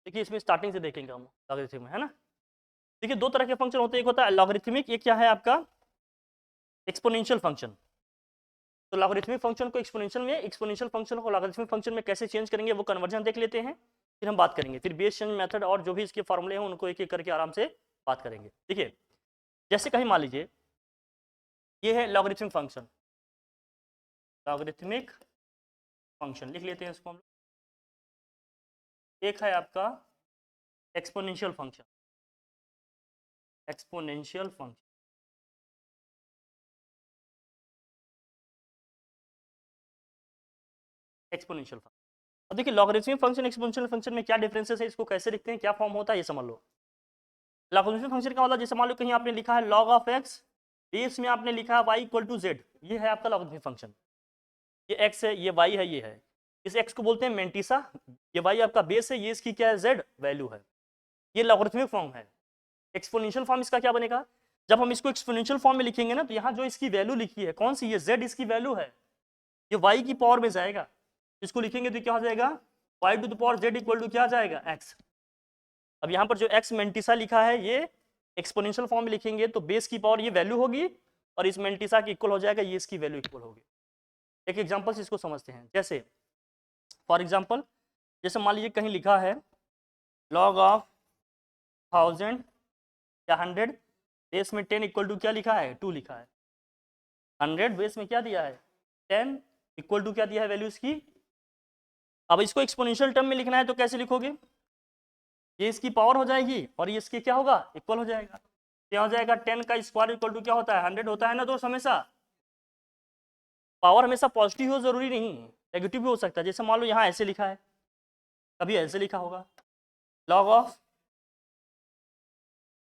देखिए इसमें स्टार्टिंग से देखेंगे हम लॉगरिथमिक में, है ना। देखिए दो तरह के फंक्शन होते हैं, एक होता है लॉगरिथमिक, एक क्या है आपका एक्सपोनेंशियल फंक्शन। तो लॉगरिथमिक फंक्शन को एक्सपोनेंशियल फंक्शन को लॉगरिथमिक फंक्शन में कैसे चेंज करेंगे वो कन्वर्जन देख लेते हैं, फिर हम बात करेंगे, फिर बेस चेंज मेथड और जो भी इसके फॉर्मूले हैं उनको एक एक करके आराम से बात करेंगे। देखिए जैसे कहीं मान लीजिए ये है लॉगरिथमिक फंक्शन, लॉगरिथमिक फंक्शन लिख लेते हैं इसको हम। एक है आपका exponential function, exponential function, exponential function. अब देखिए लॉगरिथमिक फंक्शन एक्सपोनेंशियल फंक्शन में क्या डिफरेंसेस है, इसको कैसे लिखते हैं, क्या फॉर्म होता है, ये समझ लो। लॉगरिथमिक फंक्शन का मतलब जैसे मान लो कहीं आपने लिखा है log ऑफ x, बेस में आपने लिखा है y इक्वल टू जेड, ये है आपका लॉगरिथमिक फंक्शन। ये x है, ये y है, ये है, इस x को बोलते हैं मेंटिसा, ये y आपका बेस है, ये इसकी क्या है z वैल्यू है। ये लॉगरिथमिक फॉर्म है। एक्सपोनेंशियल फॉर्म इसका क्या बनेगा, जब हम इसको एक्सपोनेंशियल फॉर्म में लिखेंगे ना, तो यहाँ जो इसकी वैल्यू लिखी है कौन सी, ये z इसकी वैल्यू है, ये y की पावर में जाएगा, इसको लिखेंगे तो क्या हो जाएगा, y to the power z equal to क्या आ जाएगा x। अब यहाँ पर जो x मेंटिसा लिखा है ये एक्सपोनेंशियल फॉर्म में लिखेंगे तो बेस की पावर ये वैल्यू होगी और इस मेंटिसा की इक्वल हो जाएगा, ये इसकी वैल्यू इक्वल होगी। एक एग्जांपल से इसको समझते हैं, जैसे फॉर एग्जांपल जैसे मान लीजिए कहीं लिखा है log ऑफ 1000 या 100, बेस में 10 इक्वल टू क्या लिखा है, 2 लिखा है। 100 बेस में क्या दिया है 10 इक्वल टू क्या दिया है वैल्यू इसकी। अब इसको एक्सपोनेंशियल टर्म में लिखना है तो कैसे लिखोगे, ये इसकी पावर हो जाएगी और ये इसके क्या होगा, इक्वल हो जाएगा। क्या हो जाएगा, 10 का स्क्वायर इक्वल टू क्या होता है 100 होता है ना दोस्त। हमेशा पावर हमेशा पॉजिटिव हो जरूरी नहीं, नेगेटिव भी हो सकता है। जैसे मान लो यहाँ ऐसे लिखा है, कभी ऐसे लिखा होगा log ऑफ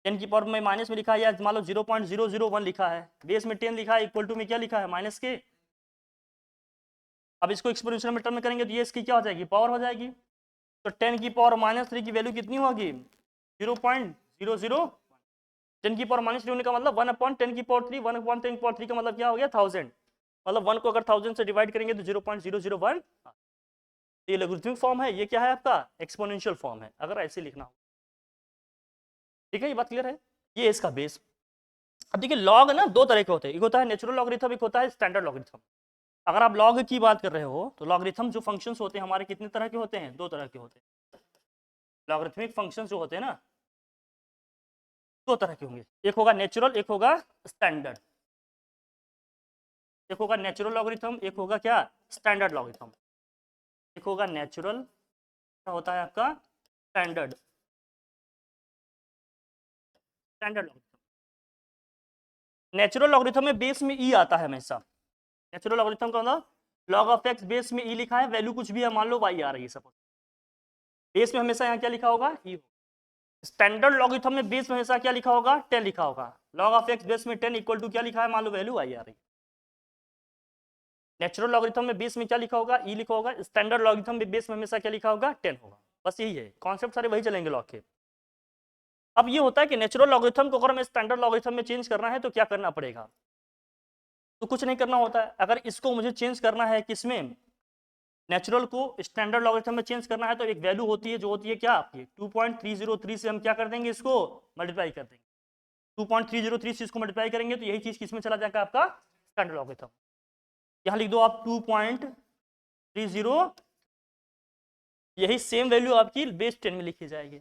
10 की पावर में माइनस में लिखा है, या मान लो 0.001 लिखा है, बेस में 10 लिखा है, इक्वल टू में क्या लिखा है माइनस के। अब इसको एक्सपोनेंशियल में टर्म में करेंगे तो ये इसकी क्या हो जाएगी, पावर हो जाएगी। तो 10 की पावर -3 की वैल्यू कितनी होगी 0.00। 10 की पावर -3 होने का मतलब 1/10 की पावर 3, 1/10 की पावर 3 का मतलब क्या हो गया 1000, मतलब 1 को अगर 1000 से डिवाइड करेंगे तो 0.001। ये लॉगरिथमिक फॉर्म है, ये क्या है आपका एक्सपोनेंशियल फॉर्म है, अगर ऐसे लिखना हो। ठीक है, ये बात क्लियर है, ये इसका बेस। अब देखिए लॉग ना दो तरह के होते हैं, एक होता है नेचुरल लॉगरिथम, एक होता है स्टैंडर्ड लॉगरिथम। अगर आप लॉग की बात कर रहे हो तो लॉगरिथम जो फंक्शंस होते हैं हमारे कितने तरह के होते हैं, दो तरह के होते हैं। लॉगरिथमिक फंक्शंस जो होते हैं ना दो तरह के होंगे, एक होगा नेचुरल, एक होगा स्टैंडर्ड। एक होगा नेचुरल लॉगरिथम, एक होगा क्या स्टैंडर्ड लॉगरिथम। एक होगा नेचुरल, क्या होता है आपका standard, standard logarithm. Natural logarithm में बेस में ई आता है हमेशा। नेचुरल लॉगरिथम का मतलब log ऑफ x बेस में ई लिखा है, वैल्यू कुछ भी है, मान लो y आ रही है सपोज, बेस में हमेशा यहाँ क्या लिखा होगा ई। स्टैंडर्ड लॉगरिथम में बेस में हमेशा क्या लिखा होगा 10 लिखा होगा, log ऑफ x बेस में 10 इक्वल टू क्या लिखा है, मान लो वैल्यू y आ रही है। नेचुरल लॉगरिथम में बेस में क्या लिखा होगा ई लिखा होगा, स्टैंडर्ड लॉगरिथम में बेस में हमेशा क्या लिखा होगा 10 होगा। बस यही है कॉन्सेप्ट, सारे वही चलेंगे लॉग के। अब ये होता है कि नेचुरल लॉगरिथम को अगर हमें स्टैंडर्ड लॉगरिथम में चेंज करना है तो क्या करना पड़ेगा, तो कुछ नहीं करना होता है। अगर इसको मुझे चेंज करना है किसमें, नेचुरल को स्टैंडर्ड लॉगरिथम में चेंज करना है, तो एक वैल्यू होती है जो होती है क्या आपकी 2.303 से हम क्या कर देंगे, इसको मल्टीप्लाई कर देंगे। 2.303 से इसको मल्टीप्लाई करेंगे तो यही चीज किसमें चला जाएगा आपका स्टैंडर्ड लॉगरिथम। यहाँ लिख दो आप 2.30, यही सेम वैल्यू आपकी बेस 10 में लिखी जाएगी।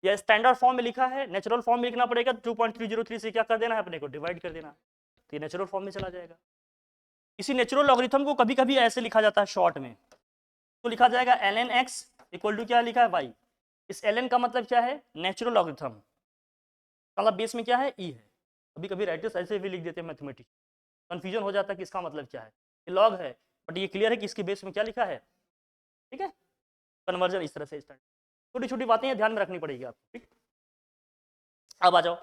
या स्टैंडर्ड फॉर्म में लिखा है, नेचुरल फॉर्म में लिखना पड़ेगा, 2.303 से क्या कर देना है अपने को डिवाइड कर देना, तो ये नेचुरल फॉर्म में चला जाएगा। इसी नेचुरल लॉगरिथम को कभी कभी ऐसे लिखा जाता है शॉर्ट में, तो लिखा जाएगा ln x इक्वल टू क्या लिखा है y। इस ln का मतलब क्या है नेचुरल लॉगरिथम, मतलब बेस में क्या है e है। कभी कभी राइटर्स ऐसे भी लिख देते हैं मैथमेटिक्स, कंफ्यूजन हो जाता है कि इसका मतलब क्या है, ये लॉग है बट ये क्लियर है कि इसके बेस में क्या लिखा है। ठीक है, कन्वर्जन इस तरह से स्टार्ट, छोटी छोटी बातें ध्यान में रखनी पड़ेगी आपको। ठीक, अब आ जाओ,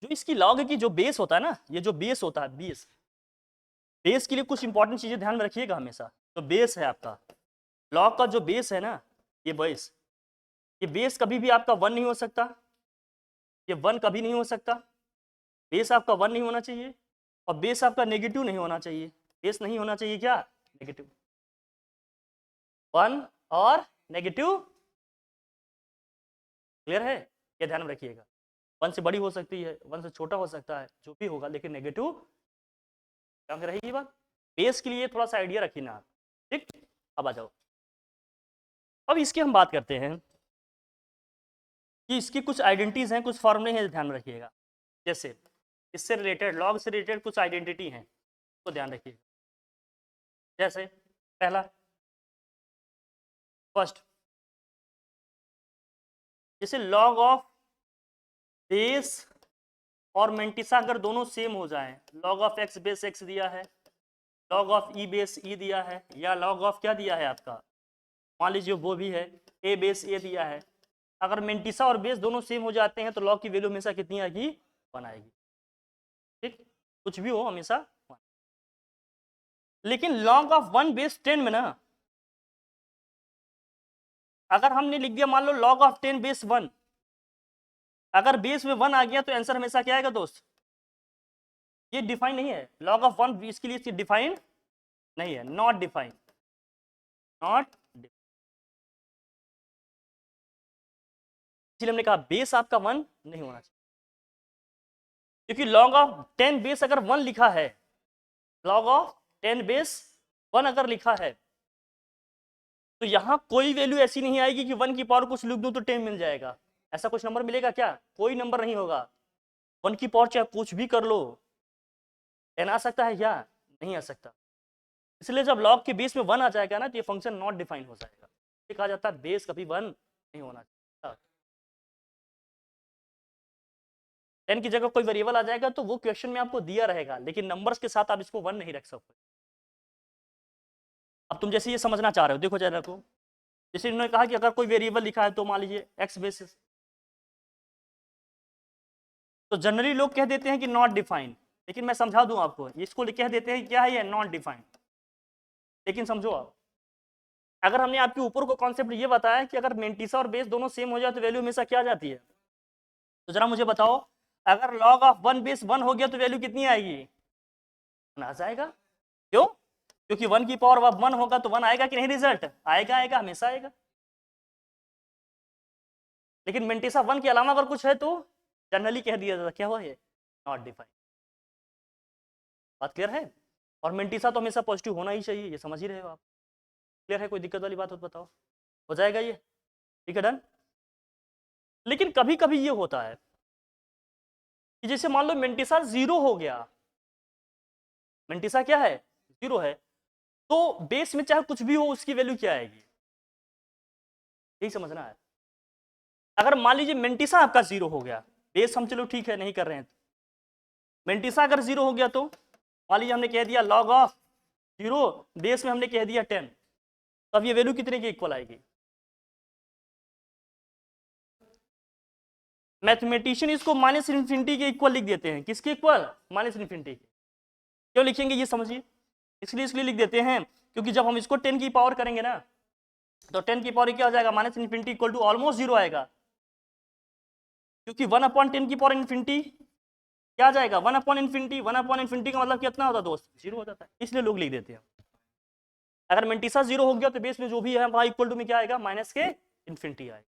जो इसकी लॉग की जो बेस होता है ना, ये जो बेस होता है, बेस, बेस के लिए कुछ इंपॉर्टेंट चीजें ध्यान में रखिएगा हमेशा। तो बेस है आपका लॉग का जो बेस है ना, ये बेस, ये बेस कभी भी आपका 1 नहीं हो सकता, ये 1 कभी नहीं हो सकता, बेस आपका 1 नहीं होना चाहिए, और बेस आपका नेगेटिव नहीं होना चाहिए। बेस नहीं होना चाहिए क्या नेगेटिव, 1 और नेगेटिव क्लियर है, ये ध्यान में रखिएगा। 1 से बड़ी हो सकती है, 1 से छोटा हो सकता है, जो भी होगा, लेकिन नेगेटिव क्या रहेगी बात। बेस के लिए थोड़ा सा आइडिया रखिए ना, ठीक। अब आ जाओ, अब इसकी हम बात करते हैं कि इसकी कुछ आइडेंटिटीज हैं, कुछ फॉर्मूले हैं, ध्यान में रखिएगा। जैसे इससे रिलेटेड, लॉग से रिलेटेड कुछ आइडेंटिटी हैं, तो ध्यान रखिएगा। जैसे पहला, फर्स्ट, जैसे लॉग ऑफ बेस और मेंटिसा अगर दोनों सेम हो जाएं, log of x base x दिया है, लॉग ऑफ ई बेस ई दिया है, या लॉग ऑफ क्या दिया है आपका, मान लीजिए वो भी है ए बेस ए दिया है, अगर मेंटिसा और बेस दोनों सेम हो जाते हैं तो लॉग की वैल्यू हमेशा कितनी आएगी, 1 आएगी, ठीक, कुछ भी हो हमेशा 1। लेकिन लॉग ऑफ 1 बेस 10 में ना, अगर हमने लिख दिया मान लो लॉग ऑफ 10 बेस 1, अगर बेस में 1 आ गया तो आंसर हमेशा क्या आएगा दोस्त, ये डिफाइन नहीं है, लॉग ऑफ 1 इसके लिए डिफाइन नहीं है, नॉट डिफाइन, नॉट, इसलिए हमने कहा बेस आपका 1 नहीं होना चाहिए, क्योंकि लॉग ऑफ 10 बेस अगर 1 लिखा है, लॉग ऑफ 10 बेस 1 अगर लिखा है, तो यहां कोई वैल्यू ऐसी नहीं आएगी कि 1 की पावर कुछ लिख दूं तो 10 मिल जाएगा, ऐसा कुछ नंबर मिलेगा क्या, कोई नंबर नहीं होगा। 1 की पावर चाहे कुछ भी कर लो, 10 आ सकता है क्या, नहीं आ सकता। इसलिए जब लॉग के बेस में 1 आ जाएगा ना, तो ये फंक्शन नॉट डिफाइन हो जाएगा, ये कहा जाता है बेस कभी 1 नहीं होना चाहिए। 10 की जगह कोई वेरिएबल आ जाएगा तो वो क्वेश्चन में आपको दिया रहेगा, लेकिन नंबर्स के साथ आप इसको 1 नहीं रख सकते। अब तुम जैसे ये समझना चाह रहे हो, देखो जरा को, जैसे इन्होंने कहा कि अगर कोई वेरिएबल लिखा है तो मान लीजिए एक्स बेसिस, तो जनरली लोग कह देते हैं कि नॉट डिफाइन, लेकिन मैं समझा दूं आपको, इसको कह देते हैं क्या है ये, नॉट डिफाइन। लेकिन समझो आप, अगर हमने आपके ऊपर को कॉन्सेप्ट ये बताया कि अगर मेंटिसा और बेस दोनों सेम हो जाए तो वैल्यू हमेशा क्या आ जाती है, तो जरा मुझे बताओ, अगर लॉग ऑफ 1 बेस 1 हो गया तो वैल्यू कितनी आएगी, 1 आ जाएगा। क्यों, क्योंकि 1 की पावर अब 1 होगा तो 1 आएगा कि नहीं, रिजल्ट आएगा, आएगा, हमेशा आएगा। लेकिन मेंटिसा 1 के अलावा अगर कुछ है तो जनरली कह दिया जाता क्या हुआ ये, नॉट डिफाइन। बात क्लियर है, और मेंटिसा तो हमेशा पॉजिटिव होना ही चाहिए, ये समझ ही रहे हो आप। क्लियर है, कोई दिक्कत वाली बात हो तो बताओ, हो जाएगा ये, ठीक है, डन। लेकिन कभी कभी ये होता है कि जैसे मान लो मेंटिसा 0 हो गया, मेंटिसा क्या है, 0 है, तो बेस में चाहे कुछ भी हो उसकी वैल्यू क्या आएगी, यही समझना है। अगर मान लीजिए मेंटिसा आपका 0 हो गया, बेस हम चलो ठीक है नहीं कर रहे हैं, मेंटिसा अगर 0 हो गया तो मान लीजिए हमने कह दिया लॉग ऑफ 0, बेस में हमने कह दिया 10, तो अब ये वैल्यू कितने की इक्वल आएगी, मैथमेटिशियन इसको माइनस इन्फिनिटी के इक्वल लिख देते हैं, किसके इक्वल, माइनस इन्फिनिटी के। क्यों लिखेंगे ये समझिए, इसलिए लिख देते हैं क्योंकि जब हम इसको 10 की पावर करेंगे ना, तो 10 की पावर क्या हो जाएगा, minus infinity equal to almost 0 आएगा, क्योंकि 1/10 की पावर इन्फिनिटी क्या आ जाएगा, 1/इन्फिनिटी, 1/इन्फिनिटी का मतलब कितना होता है दोस्त, 0 हो जाता है, इसलिए लोग लिख देते हैं। अगर मेंटिसा 0 हो गया तो बेस में जो भी है वहां इक्वल टू में क्या आएगा, माइनस के इन्फिनिटी आएगा।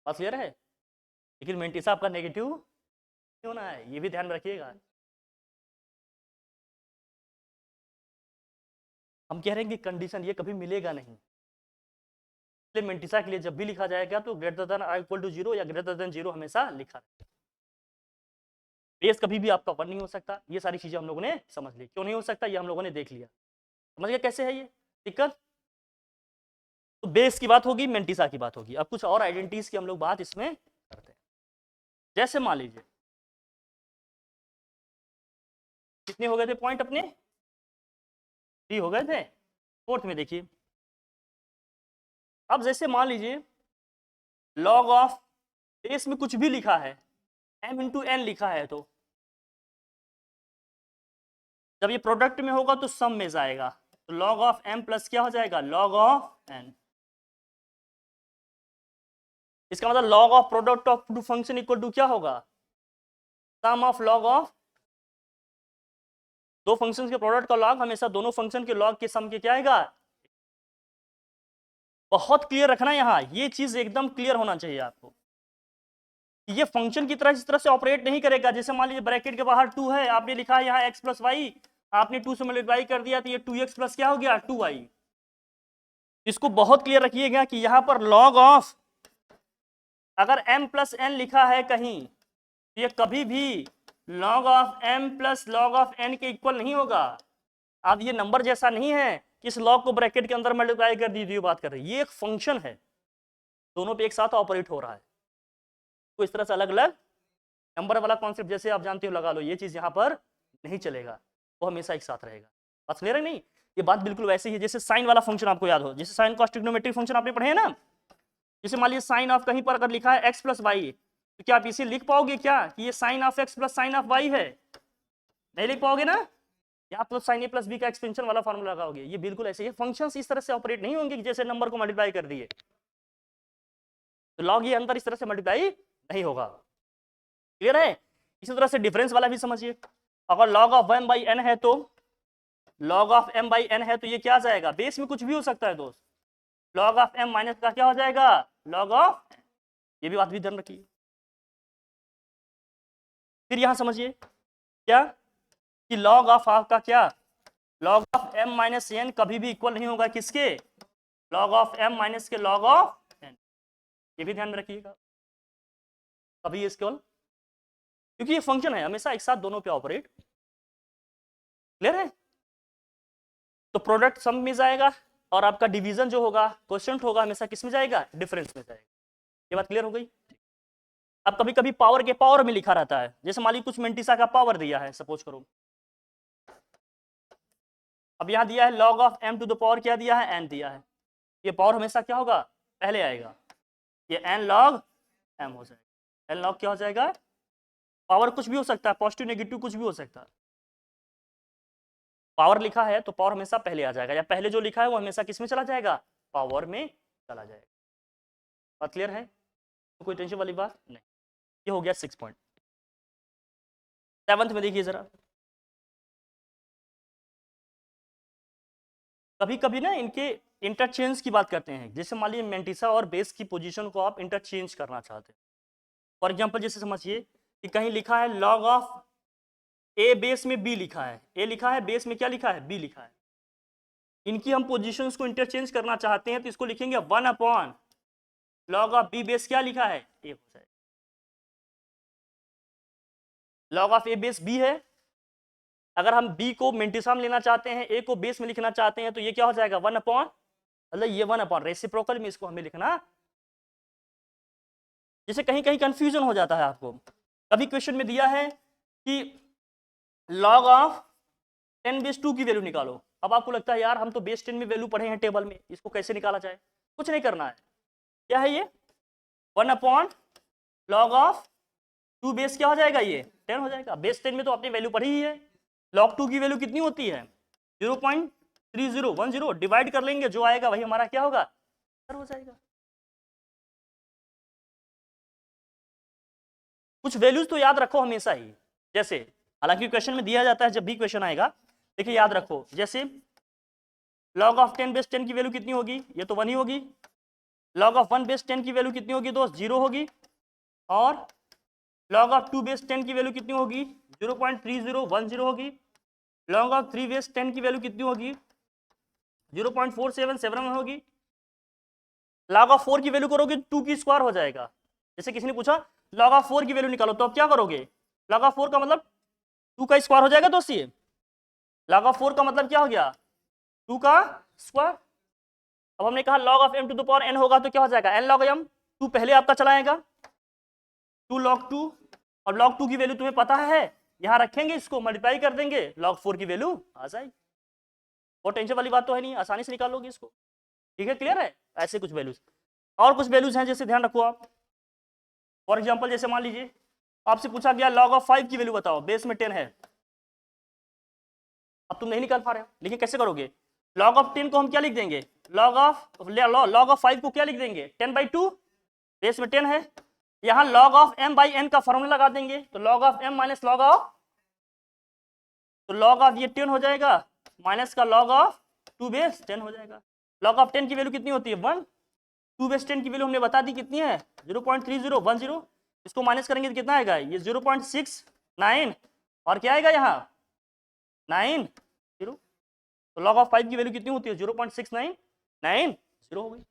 बात क्लियर है, लेकिन मेंटिसा आपका नेगेटिव नहीं होना है, ये भी ध्यान में रखिएगा। हम कह रहे हैं कि कंडीशन ये कभी मिलेगा नहीं, इसलिए मेंटिसा के लिए जब भी लिखा जाएगा तो ग्रेटर देन और इक्वल टू 0 या ग्रेटर देन 0 हमेशा लिखा है। बेस कभी भी आपका 1 नहीं हो सकता, ये सारी चीजें हम लोगों ने समझ ली, क्यों नहीं हो सकता ये हम लोगों ने देख लिया, समझ गए कैसे है ये दिक्कत। तो बेस की बात होगी, मेंटिसा की बात होगी, अब कुछ और आइडेंटिटीज की हम लोग बात इसमें करते हैं। जैसे मान लीजिए कितने हो गए थे पॉइंट अपने, 3 हो गए थे, फोर्थ में देखिए, अब जैसे मान लीजिए लॉग ऑफ बेस में कुछ भी लिखा है, m इंटू एन लिखा है, तो जब ये प्रोडक्ट में होगा तो सम में जाएगा, तो लॉग ऑफ m प्लस क्या हो जाएगा, लॉग ऑफ n। इसका मतलब log of product of two function equal to क्या होगा, सम ऑफ लॉग ऑफ, दो फंक्शंस के प्रोडक्ट का लॉग हमेशा दोनों फंक्शन के लॉग के सम के क्या आएगा। बहुत क्लियर रखना यहाँ, ये चीज एकदम क्लियर होना चाहिए आपको। ये फंक्शन की तरह इस तरह से ऑपरेट नहीं करेगा। जैसे मान लीजिए ब्रैकेट के बाहर 2 है, आपने लिखा है यहाँ x प्लस वाई, आपने 2 से मल्टीप्लाई कर दिया तो ये 2x प्लस क्या हो गया 2y। इसको बहुत क्लियर रखिएगा कि यहाँ पर log ऑफ अगर m प्लस n लिखा है कहीं, तो ये कभी भी log of m plus log of n के इक्वल नहीं होगा। अब ये नंबर जैसा नहीं है कि इस log को ब्रैकेट के अंदर मल्टीप्लाई कर दीजिए, बात कर रहे हैं, ये एक फंक्शन है, दोनों पे एक साथ ऑपरेट हो रहा है। तो इस तरह से अलग अलग नंबर वाला कॉन्सेप्ट जैसे आप जानते हो लगा लो, ये चीज यहाँ पर नहीं चलेगा, वो हमेशा एक साथ रहेगा। बात क्लियर है नहीं? ये बात बिल्कुल वैसे ही है जैसे साइन वाला फंक्शन आपको याद हो, जैसे साइन कॉस ट्रिग्नोमेट्रिक फंक्शन आपने पढ़े हैं ना। जैसे मान लीजिए साइन ऑफ कहीं पर अगर लिखा है x प्लस वाई, तो क्या आप इसे लिख पाओगे क्या कि ये sine of x plus sine of y है? नहीं लिख पाओगे ना। यहाँ plus sine a plus b का एक्सपेंशन वाला फॉर्मूला लगाओगे। ये बिल्कुल ऐसे ही फंक्शंस इस तरह से ऑपरेट नहीं होंगे कि जैसे नंबर को मल्टीप्लाई कर दिए, तो लॉग ये अंदर इस तरह से मल्टीप्लाई नहीं होगा। क्लियर है? इसी तरह से डिफरेंस वाला भी समझिए। अगर log of m by n है तो log of m by n है तो ये क्या आ जाएगा, बेस में कुछ भी हो सकता है दोस्त, log ऑफ m माइनस का क्या हो जाएगा log ऑफ, ये भी बात भी ध्यान रखिए। फिर यहां समझिए क्या कि log ऑफ आपका क्या log of m minus n कभी भी इक्वल नहीं होगा किसके, log ऑफ m माइनस के log ऑफ n, ये भी ध्यान में रखिएगा, कभी इक्वल, क्योंकि ये फंक्शन है हमेशा एक साथ दोनों पे ऑपरेट। क्लियर है? तो प्रोडक्ट सम में जाएगा और आपका डिवीजन जो होगा क्वोशिएंट होगा हमेशा किस में जाएगा, डिफरेंस में जाएगा। ये बात क्लियर हो गई? अब कभी कभी पावर के पावर में लिखा रहता है, जैसे मान लीजिए कुछ मेंटिसा का पावर दिया है सपोज करो, अब यहां दिया है log of m to the power क्या दिया है n दिया है, ये पावर हमेशा क्या होगा पहले आएगा, ये n log m हो जाएगा। n log क्या हो जाएगा, पावर कुछ भी हो सकता है, पॉजिटिव नेगेटिव कुछ भी हो सकता है, पावर लिखा है तो पावर हमेशा पहले आ जाएगा, या पहले जो लिखा है वो हमेशा किस में चला जाएगा, पावर में चला जाएगा। बात क्लियर है? तो कोई टेंशन वाली बात नहीं। ये हो गया 6 पॉइंट। 7th में देखिए जरा, कभी कभी ना इनके इंटरचेंज की बात करते हैं, जैसे मान लीजिए मेंटिसा और बेस की पोजीशन को आप इंटरचेंज करना चाहते हैं। फॉर एग्जांपल जैसे समझिए कि कहीं लिखा है log ऑफ ए बेस में बी लिखा है, ए लिखा है, बेस में क्या लिखा है बी लिखा है, इनकी हम पोजीशंस को इंटरचेंज करना चाहते हैं तो इसको लिखेंगे 1 upon log of b base क्या लिखा है ए हो जाएगा। log of a base b है, अगर हम बी को मेंटिसा में लेना चाहते हैं, ए को बेस में लिखना चाहते हैं, तो ये क्या हो जाएगा 1 अपॉन, मतलब ये 1 अपॉन रेसिप्रोकल में इसको हमें लिखना। जैसे कहीं कहीं कंफ्यूजन हो जाता है आपको, कभी क्वेश्चन में दिया है कि log ऑफ 10 बेस 2 की वैल्यू निकालो, अब आपको लगता है यार हम तो बेस 10 में वैल्यू पढ़े हैं टेबल में, इसको कैसे निकाला जाए, कुछ नहीं करना है, क्या है ये 1 अपॉन log ऑफ 2 बेस क्या हो जाएगा ये 10 हो जाएगा। बेस 10 में तो आपने वैल्यू पढ़ी ही है, log 2 की वैल्यू कितनी होती है 0.3010, डिवाइड कर लेंगे जो आएगा वही हमारा क्या होगा सर हो जाएगा। कुछ वैल्यूज तो याद रखो हमेशा ही, जैसे हालांकि क्वेश्चन में दिया जाता है जब भी क्वेश्चन आएगा, देखिए याद रखो, जैसे log ऑफ 10 बेस 10 की वैल्यू कितनी होगी, ये तो 1 ही होगी, log ऑफ 1 बेस 10 की वैल्यू कितनी होगी दोस्त 0 होगी, और log ऑफ 2 बेस 10 की वैल्यू कितनी होगी 0.3010 होगी, log ऑफ 3 बेस 10 की वैल्यू कितनी होगी 0.477 होगी, log ऑफ 4 की वैल्यू करोगे 2 की स्क्वायर हो जाएगा। जैसे किसी ने पूछा log ऑफ 4 की वैल्यू निकालो, तो अब क्या करोगे, log ऑफ 4 का मतलब 2 का स्क्वायर हो जाएगा दोस्त, ये log ऑफ 4 का मतलब क्या हो गया 2 का स्क्वायर। अब हमने कहा log of m to the power n होगा तो क्या हो जाएगा n log m, 2 पहले आपका चलाएगा 2 log 2, और log 2 की वैल्यू तुम्हें पता है, यहां रखेंगे इसको मल्टीप्लाई कर देंगे log 4 की वैल्यू आ जाएगी। और टेंशन वाली बात तो है नहीं, आसानी से निकाल लोगे इसको, ठीक है क्लियर है। ऐसे कुछ वैल्यूज, और कुछ वैल्यूज हैं जैसे ध्यान रखो आप, फॉर एग्जाम्पल जैसे मान लीजिए आपसे पूछा गया log ऑफ 5 की वैल्यू बताओ, बेस में 10 है, अब तुम नहीं निकाल पा रहे हो, लेकिन कैसे करोगे, log ऑफ 10 को हम क्या लिख देंगे, log ऑफ 5 को क्या लिख देंगे 10/2, बेस में 10 है, यहाँ log of m by n का फॉर्मूला लगा देंगे, तो log of m minus log of, तो log ऑफ ये 10 हो जाएगा, माइनस का log ऑफ 2 बेस 10 हो जाएगा। log ऑफ 10 की वैल्यू कितनी होती है 1, 2 बेस 10 की वैल्यू हमने बता दी कितनी है 0.3010, इसको माइनस करेंगे तो कितना आएगा ये 0.69 और क्या आएगा यहाँ 90, तो log ऑफ 5 की वैल्यू कितनी होती है 0.6990 हो गई।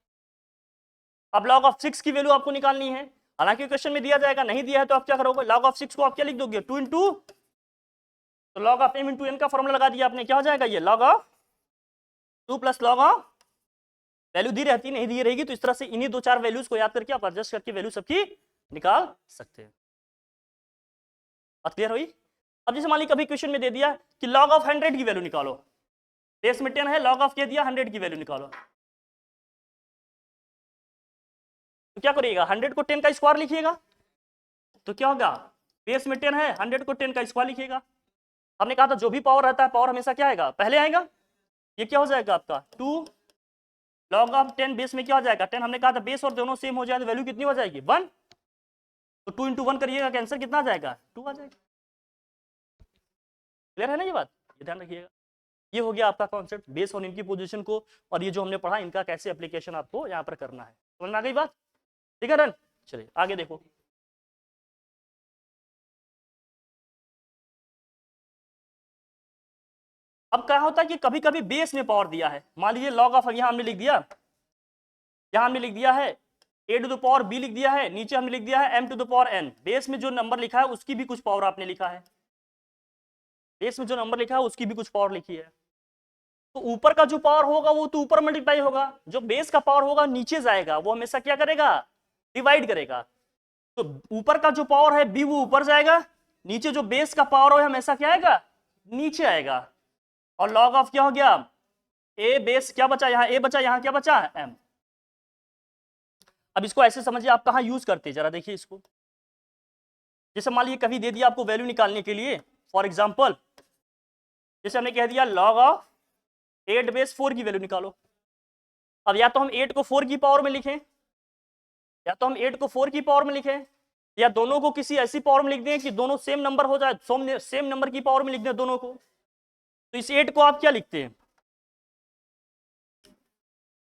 अब log ऑफ 6 की वैल्यू आपको निकालनी है, हालांकि क्वेश्चन में दिया जाएगा, नहीं दिया है तो आप क्या करोगे log ऑफ 6 को आप क्या लिख दोगे 2 इंटू, तो log of m into n का फॉर्मूला लगा दिया आपने, क्या हो जाएगा ये log of 2 plus log of value दी रहती नहीं दी रहेगी, तो इस तरह से इन्हीं 2-4 वैल्यूज को याद करके आप एडजस्ट करके वैल्यू सबकी निकाल सकते हैं। बात क्लियर हुई। अब जैसे मान ली कभी क्वेश्चन में दे दिया कि log ऑफ 100 की वैल्यू निकालो, बेस में 10 है, log ऑफ क्या दिया 100 की वैल्यू निकालो, तो क्या करिएगा 100 को 10 का स्क्वायर लिखिएगा, तो क्या होगा बेस में 10 है 100 को 10 का स्क्वायर लिखिएगा। हमने कहा था जो भी पावर रहता है पावर हमेशा क्या आएगा पहले आएगा, ये क्या हो जाएगा आपका 2 log ऑफ 10 बेस में क्या हो जाएगा 10, हमने कहा था बेस और दोनों सेम हो जाए तो वैल्यू कितनी हो जाएगी 1, तो 2 इंटू 1 करिएगा, आंसर कितना आ जाएगा 2 आ जाएगा। क्लियर है ना ये बात, ये ध्यान रखिएगा। ये हो गया आपका कॉन्सेप्ट बेस और इनकी पोजीशन को, और ये जो हमने पढ़ा इनका कैसे एप्लीकेशन आपको यहाँ पर करना है, समझ में आ गई बात, ठीक है डन। चलिए आगे देखो, अब क्या होता है कि कभी कभी बेस में पावर दिया है, मान लीजिए log ऑफ यहाँ हमने लिख दिया, यहाँ हमने लिख दिया है a to the power b लिख दिया है, नीचे हमने लिख दिया है m to the power n, base में जो नंबर लिखा है उसकी भी कुछ पावर आपने लिखा है, बेस में जो नंबर लिखा है उसकी भी कुछ पावर लिखी है, तो ऊपर का जो पावर होगा वो तो ऊपर मल्टीप्लाई होगा, जो बेस का पावर होगा नीचे जाएगा, वो हमेशा क्या करेगा डिवाइड करेगा, तो ऊपर का जो पावर है b वो ऊपर जाएगा, नीचे जो बेस का पावर है हमेशा क्या आएगा नीचे आएगा, और log ऑफ क्या हो गया a बेस क्या बचा यहाँ a बचा, यहाँ क्या बचा m। अब इसको ऐसे समझिए आप कहाँ यूज करते हैं जरा देखिए इसको, जैसे मान लीजिए कभी दे दिया आपको वैल्यू निकालने के लिए, फॉर एग्जांपल जैसे हमने कह दिया log ऑफ 8 बेस 4 की वैल्यू निकालो, अब या तो हम 8 को 4 की पावर में लिखें, या तो हम 8 को 4 की पावर में लिखें, या दोनों को किसी ऐसी पावर में लिख दें कि दोनों सेम नंबर हो जाए, सेम नंबर की पावर में लिख दें दोनों को, तो इस 8 को आप क्या लिखते हैं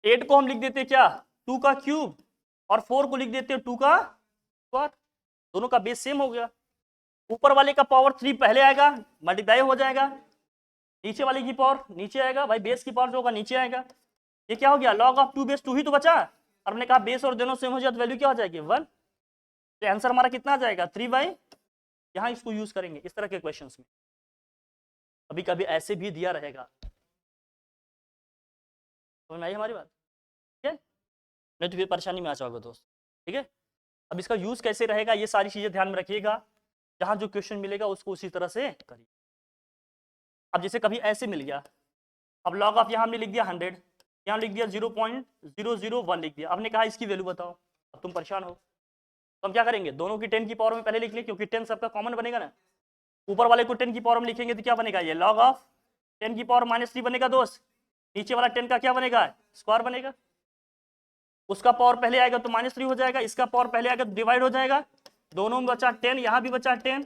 8 को हम लिख देते हैं क्या 2 का क्यूब, और 4 को लिख देते हैं 2 का स्क्वायर, दोनों का बेस सेम हो गया, ऊपर वाले का पावर 3 पहले आएगा मल्टीप्लाई हो जाएगा, नीचे वाले की पावर नीचे आएगा, भाई बेस की पावर जो होगा नीचे आएगा, ये क्या हो गया log ऑफ 2 बेस 2 ही तो बचा, और हमने कहा बेस और दोनों सेम हो जाए तो वैल्यू क्या हो जाएगी 1, तो आंसर हमारा कितना आ जाएगा 3/, यहाँ इसको यूज करेंगे इस तरह के क्वेश्चंस में, कभी कभी ऐसे भी दिया रहेगा, समझ में आई हमारी बात, ठीक है, नहीं तो फिर परेशानी में आ जाओगे दोस्त, ठीक है। अब इसका यूज कैसे रहेगा ये सारी चीजें ध्यान में रखिएगा, जहां जो क्वेश्चन मिलेगा उसको उसी तरह से करिए। अब जैसे कभी ऐसे मिल गया, अब log ऑफ यहाँ हमने लिख दिया 100, यहाँ लिख दिया 0.001 लिख दिया, आपने कहा इसकी वैल्यू बताओ, अब तुम परेशान हो, तो हम क्या करेंगे दोनों की 10 की पावर में पहले लिख लें, क्योंकि 10 सबका कॉमन बनेगा ना, ऊपर वाले को 10 की पावर में लिखेंगे तो क्या बनेगा ये log ऑफ 10 की पावर -3 बनेगा दोस्त, नीचे वाला 10 का क्या बनेगा स्क्वायर बनेगा, उसका पावर पहले आएगा तो -3 हो जाएगा, इसका पावर पहले आएगा तो डिवाइड हो जाएगा, दोनों में बचा 10, यहाँ भी बचा 10,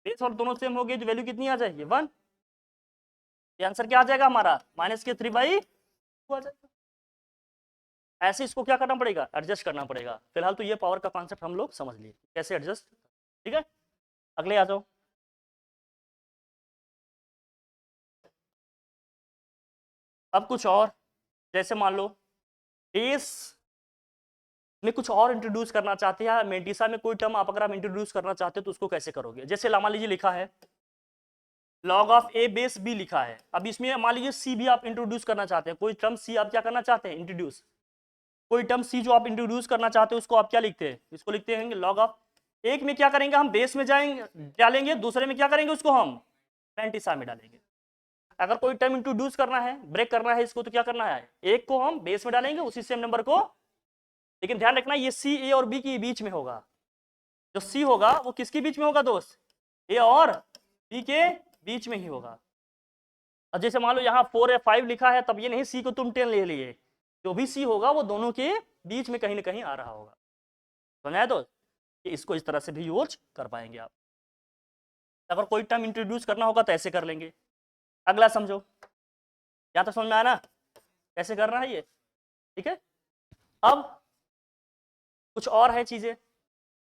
बेस और दोनों सेम हो गए तो वैल्यू कितनी आ जाएगी 1, ये आंसर क्या आ जाएगा हमारा -3/2 आ जाएगा। ऐसे इसको क्या करना पड़ेगा एडजस्ट करना पड़ेगा, फिलहाल तो ये पावर का कॉन्सेप्ट हम लोग समझ लिए कैसे एडजस्ट, ठीक है। अगले आ जाओ, अब कुछ और, जैसे मान लो बेस में कुछ और इंट्रोड्यूस करना चाहते हैं, मेंटिसा में कोई टर्म आप अगर आप इंट्रोड्यूस करना चाहते हैं तो उसको कैसे करोगे, जैसे मान लीजिए लिखा है log of a base b लिखा है, अब इसमें मान लीजिए c भी आप इंट्रोड्यूस करना चाहते हैं, कोई टर्म c आप क्या करना चाहते हैं इंट्रोड्यूस, कोई टर्म c जो आप इंट्रोड्यूस करना चाहते हैं उसको आप क्या लिखते हैं, इसको लिखते हैं log ऑफ, एक में क्या करेंगे हम बेस में जाएंगे डालेंगे, दूसरे में क्या करेंगे उसको हम मेंटिसा में डालेंगे। अगर कोई टर्म इंट्रोड्यूस करना है ब्रेक करना है इसको तो क्या करना है, एक को हम बेस में डालेंगे उसी सेम नंबर को, लेकिन ध्यान रखना ये सी ए और बी के बीच में होगा, जो सी होगा वो किसके बीच में होगा दोस्त ए और बी के बीच में ही होगा। अब जैसे मान लो यहाँ 4 या 5 लिखा है, तब ये नहीं सी को तुम 10 ले लिए, जो भी सी होगा वो दोनों के बीच में कहीं ना कहीं आ रहा होगा, समझाया दोस्त, इसको इस तरह से भी यूज कर पाएंगे आप, अगर कोई टर्म इंट्रोड्यूस करना होगा तो ऐसे कर लेंगे। अगला समझो, या तो समझ में आया ना कैसे करना है ये, ठीक है। अब कुछ और है चीजें,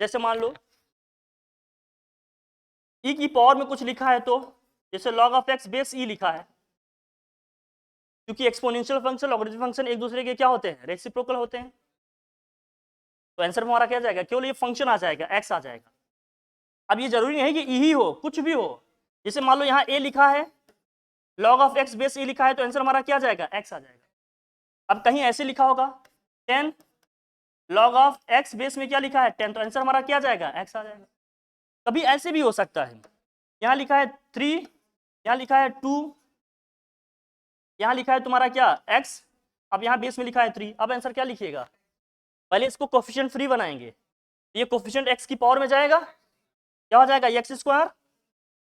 जैसे मान लो ई की पावर में कुछ लिखा है, तो जैसे log ऑफ x बेस ई लिखा है, क्योंकि एक्सपोनेंशियल फंक्शन लॉगरिथमिक फंक्शन एक दूसरे के क्या होते हैं, रेसिप्रोकल होते हैं, तो आंसर हमारा क्या जाएगा, केवल ये फंक्शन आ जाएगा, x आ जाएगा। अब ये जरूरी नहीं है कि ई ही हो, कुछ भी हो, जैसे मान लो यहाँ a लिखा है, log of x base e लिखा है, तो आंसर हमारा क्या जाएगा, x आ जाएगा। अब कहीं ऐसे लिखा होगा 10 log ऑफ x बेस में क्या लिखा है 10, तो आंसर हमारा क्या जाएगा, x आ जाएगा। कभी ऐसे भी हो सकता है, यहाँ लिखा है 3, यहाँ लिखा है 2, यहाँ लिखा है तुम्हारा क्या x, अब यहाँ बेस में लिखा है 3, अब आंसर क्या लिखिएगा, पहले इसको कोफिशिएंट फ्री बनाएंगे, ये कोफिशिएंट x की पावर में जाएगा, क्या हो जाएगा एक्स स्क्वायर,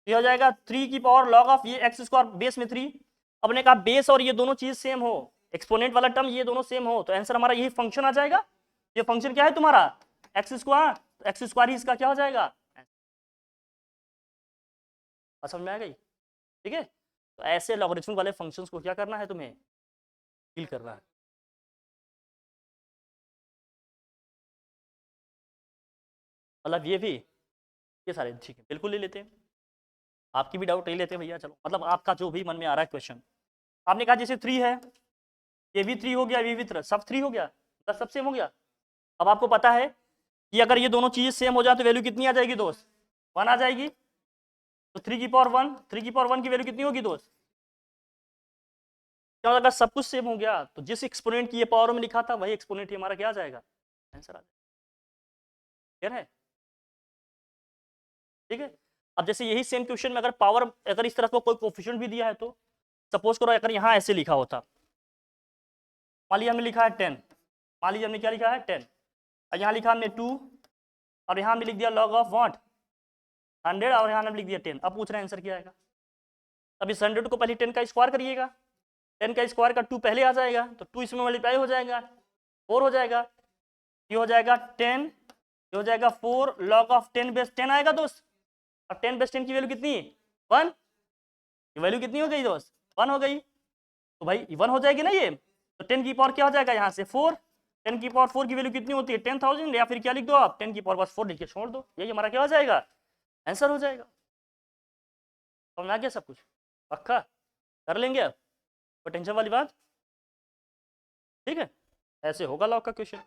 ये हो जाएगा 3 की पावर log ऑफ ये एक्स स्क्वायर बेस में 3। अब ने कहा बेस और ये दोनों चीज सेम हो, एक्सपोनेंट वाला टर्म ये दोनों सेम हो, तो आंसर हमारा यही फंक्शन आ जाएगा। ये फंक्शन क्या है तुम्हारा एक्स स्क्वायर ही इसका क्या हो जाएगा, समझ में आ गई, ठीक है। तो ऐसे लॉगरिथमिक वाले फंक्शंस को क्या करना है, तुम्हें डील करना है। मतलब ये सारे ठीक है, बिल्कुल ले लेते हैं, आपकी भी डाउट ले लेते हैं भैया, चलो मतलब आपका जो भी मन में आ रहा है क्वेश्चन। आपने कहा जैसे 3 है, ये भी 3 हो गया, ये भी 3, सब 3 हो गया, बस सब सेम हो गया। अब आपको पता है कि अगर ये दोनों चीजें सेम हो जाए तो वैल्यू कितनी आ जाएगी दोस्त, 1 आ जाएगी। तो 3 की पावर 1, 3 की पावर 1 की वैल्यू कितनी होगी दोस्त, क्या अगर सब कुछ सेम हो गया तो जिस एक्सपोनेंट की ये पावर में लिखा था वही एक्सपोनेंट ही हमारा क्या आ जाएगा, आंसर आ जाएगा। क्लियर है, ठीक है। अब जैसे यही सेम क्वेश्चन में अगर पावर, अगर इस तरह का कोई कोफिशिएंट भी दिया है, तो सपोज करो अगर यहाँ ऐसे लिखा होता, मान लीजिए हमने लिखा है 10, मान लीजिए हमने क्या लिखा है 10, और यहाँ लिखा हमने 2, और यहाँ हमने लिख दिया log ऑफ व्हाट 100, और यहाँ हमने लिख दिया 10। अब पूछ रहे हैं आंसर क्या आएगा, अब इस 100 को पहले 10 का स्क्वायर करिएगा, 10 का स्क्वायर का 2 पहले आ जाएगा, तो 2 इसमें मल्टीप्लाई हो जाएगा, 4 हो जाएगा, ये हो जाएगा 10, ये हो जाएगा 4, log ऑफ 10 बेस 10 आएगा दोस्त, और 10 बेस 10 की वैल्यू कितनी, 1, ये वैल्यू कितनी हो गई दोस्त, 1 हो गई, तो भाई 1 हो जाएगी ना ये, तो 10 की पावर क्या हो जाएगा यहाँ से 4, 10 की पावर 4 की वैल्यू कितनी होती है 10,000, या फिर क्या लिख दो आप 10 की पावर बस 4 लिख के छोड़ दो, यही हमारा क्या हो जाएगा, आंसर हो जाएगा। समझ आ गया सब कुछ, पक्का कर लेंगे अब, कोई टेंशन वाली बात, ठीक है। ऐसे होगा लॉग का क्वेश्चन।